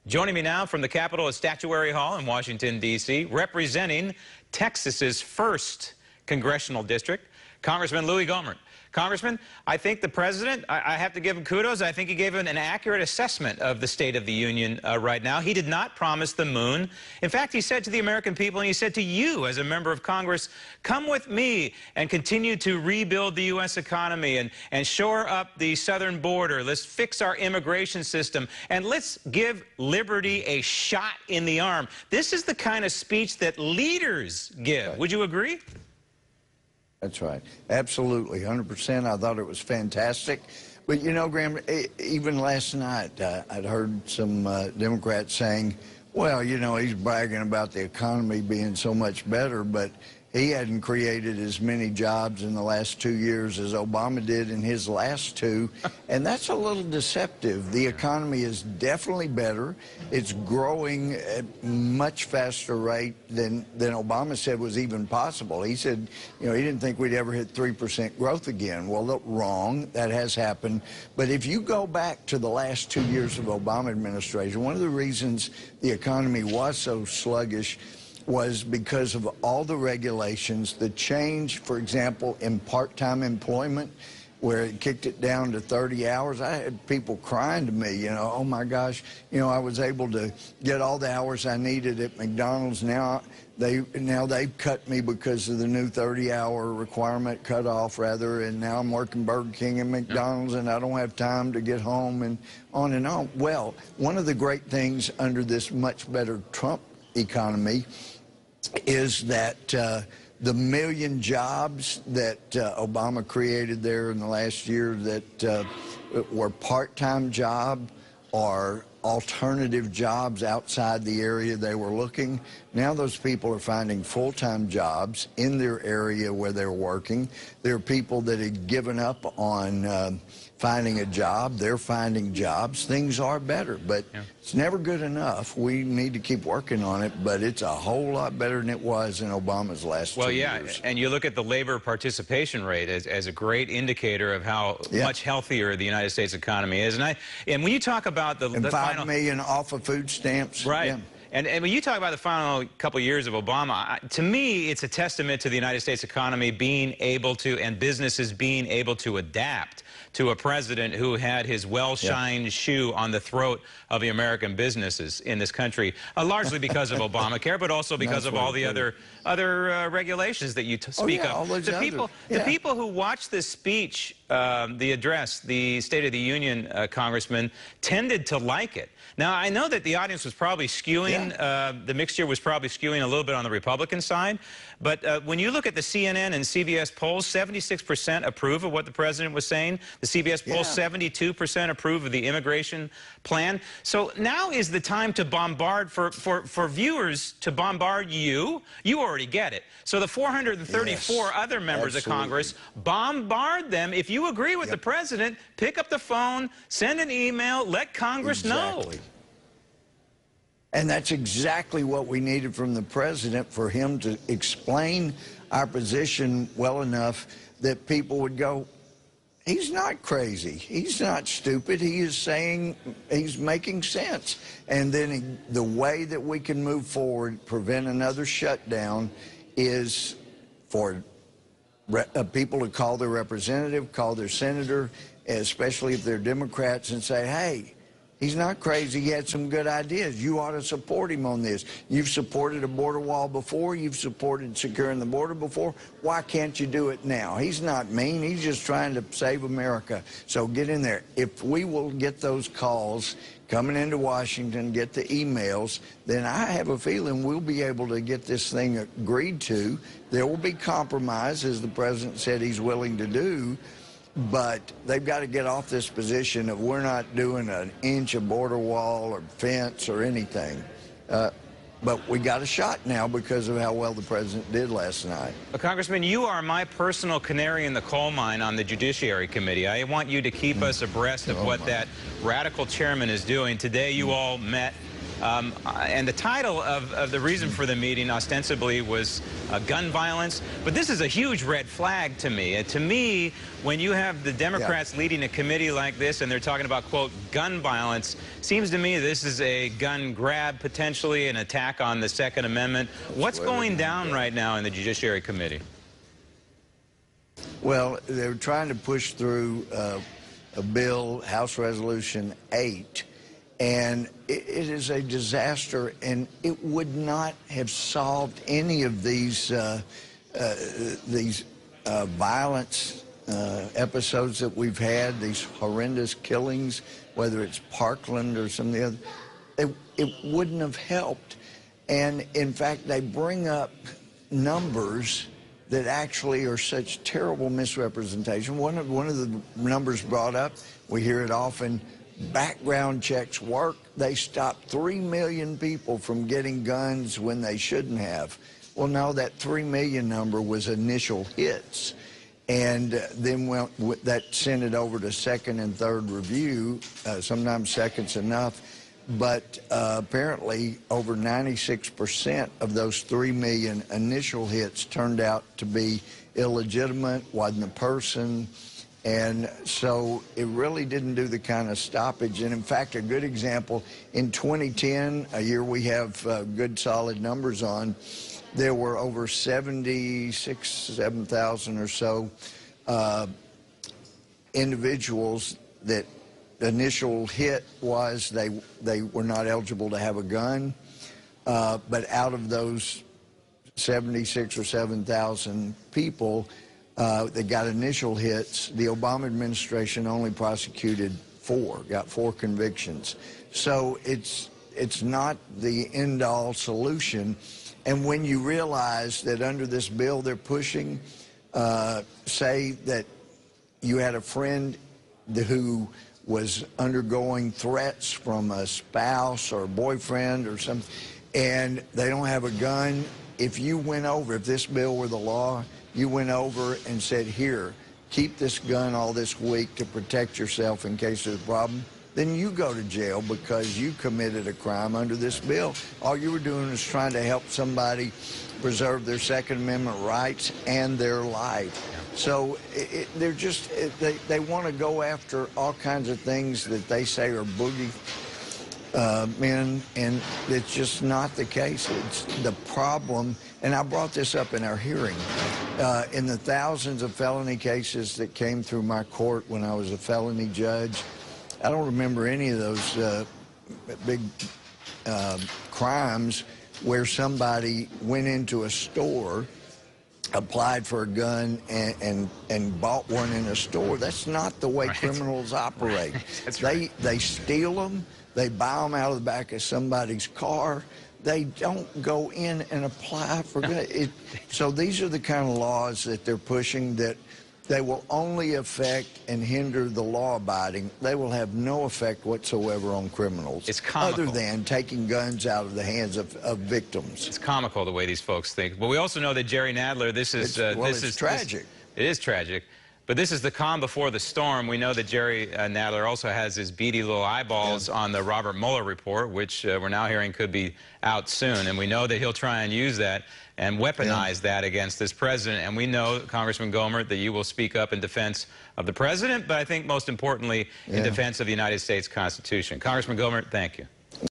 Joining me now from the Capitol is Statuary Hall in Washington, D.C., representing Texas's 1st congressional district, Congressman Louis Gohmert. Congressman, I think the president, I have to give him kudos. I think he gave an accurate assessment of the State of the Union right now. He did not promise the moon. In fact, he said to the American people, and he said to you as a member of Congress, come with me and continue to rebuild the U.S. economy and shore up the southern border. Let's fix our immigration system, and let's give liberty a shot in the arm. This is the kind of speech that leaders give. Right. Would you agree? That's right. Absolutely. 100%. I thought it was fantastic. But, you know, Graham, even last night, I'd heard some Democrats saying, well, you know, he's bragging about the economy being so much better, but he hadn't created as many jobs in the last 2 years as Obama did in his last 2. And that's a little deceptive. The economy is definitely better. It's growing at a much faster rate than Obama said was even possible. He said, you know, he didn't think we'd ever hit 3% growth again. Well, look, wrong. That has happened. But if you go back to the last 2 years of Obama administration, one of the reasons the economy was so sluggish was because of all the regulations, the change, for example, in part-time employment, where it kicked it down to 30 hours. I had people crying to me, you know, oh my gosh, you know, I was able to get all the hours I needed at McDonald's. Now they've cut me because of the new 30-hour requirement cutoff, rather, and now I'm working Burger King and McDonald's, and I don't have time to get home, and on and on. Well, one of the great things under this much better Trump economy is that the million jobs that Obama created there in the last year that were part-time job or alternative jobs outside the area they were looking. Now those people are finding full-time jobs in their area where they're working. There are people that had given up on finding a job. They're finding jobs. Things are better, but it's never good enough. We need to keep working on it, but it's a whole lot better than it was in Obama's last 2 years. And you look at the labor participation rate as a great indicator of how much healthier the United States economy is. And when you talk about the 5 million off of food stamps. Right. Yeah. And when you talk about the final couple years of Obama, to me, it's a testament to the United States economy being able to, and businesses being able to adapt to a president who had his well-shined shoe on the throat of the American businesses in this country, largely because of Obamacare, but also because of all the other regulations that you speak of. The people who watch this speech, the address, the State of the Union, Congressman, tended to like it. Now, I know that the audience was probably skewing, the mixture was probably skewing a little bit on the Republican side, but when you look at the CNN and CBS polls, 76% approve of what the president was saying. The CBS polls, 72% approve of the immigration plan. So now is the time to bombard, for viewers to bombard you. You already get it. So the 434 other members of Congress, bombard them. If you agree with the president, pick up the phone, send an email, let Congress know. And that's exactly what we needed from the president, for him to explain our position well enough that people would go, he's not crazy. He's not stupid. He is saying, he's making sense. And then the way that we can move forward, prevent another shutdown, is for people to call their representative, call their senator, especially if they're Democrats, and say, hey, he's not crazy. He had some good ideas. You ought to support him on this. You've supported a border wall before. You've supported securing the border before. Why can't you do it now? He's not mean. He's just trying to save America. So get in there. If we will get those calls coming into Washington, get the emails, then I have a feeling we'll be able to get this thing agreed to. There will be compromise, as the president said he's willing to do. But they've got to get off this position of we're not doing an inch of border wall or fence or anything. But we got a shot now because of how well the president did last night. Congressman, you are my personal canary in the coal mine on the Judiciary Committee. I want you to keep us abreast of what that radical chairman is doing. Today you all met And the title of the reason for the meeting ostensibly was gun violence. But this is a huge red flag to me. To me, when you have the Democrats leading a committee like this and they're talking about, quote, gun violence, seems to me this is a gun grab, potentially an attack on the Second Amendment. What's going down right now in the Judiciary Committee? Well, they're trying to push through a bill, House Resolution 8, and it is a disaster, and it would not have solved any of these violence episodes that we've had, these horrendous killings, whether it's Parkland or some of the other. It wouldn't have helped. And in fact, they bring up numbers that actually are such terrible misrepresentation. One of the numbers brought up, we hear it often, background checks work. They stopped 3 million people from getting guns when they shouldn't have. Well, no, that 3 million number was initial hits. And then that sent it over to second and third review. Sometimes second's enough. But apparently over 96% of those 3 million initial hits turned out to be illegitimate, wasn't a person. And so it really didn't do the kind of stoppage. And in fact, a good example, in 2010, a year we have good solid numbers on, there were over 7,000 or so individuals that the initial hit was they were not eligible to have a gun. But out of those 76 or 7,000 people that got initial hits, the Obama administration only prosecuted 4, got 4 convictions. So it's not the end-all solution. And when you realize that under this bill they're pushing, say that you had a friend who was undergoing threats from a spouse or a boyfriend or something, and they don't have a gun, if you went over, if this bill were the law, you went over and said, here, keep this gun all this week to protect yourself in case there's a problem, then you go to jail because you committed a crime under this bill. All you were doing is trying to help somebody preserve their Second Amendment rights and their life. So they're just, they want to go after all kinds of things that they say are boogie men, and it's just not the case. It's the problem, and I brought this up in our hearing. In the thousands of felony cases that came through my court when I was a felony judge, I don't remember any of those big crimes where somebody went into a store, applied for a gun, and bought one in a store. That's not the way criminals operate. That's They steal them. They buy them out of the back of somebody's car. They don't go in and apply for gun. So these are the kind of laws that they're pushing that they will only affect and hinder the law-abiding. They will have no effect whatsoever on criminals. It's comical. Other than taking guns out of the hands of victims. It's comical the way these folks think. But we also know that Jerry Nadler, this is tragic. It is tragic. But this is the calm before the storm. We know that Jerry Nadler also has his beady little eyeballs on the Robert Mueller report, which we're now hearing could be out soon. And we know that he'll try and use that and weaponize that against this president. And we know, Congressman Gohmert, that you will speak up in defense of the president, but I think most importantly in defense of the United States Constitution. Congressman Gohmert, thank you.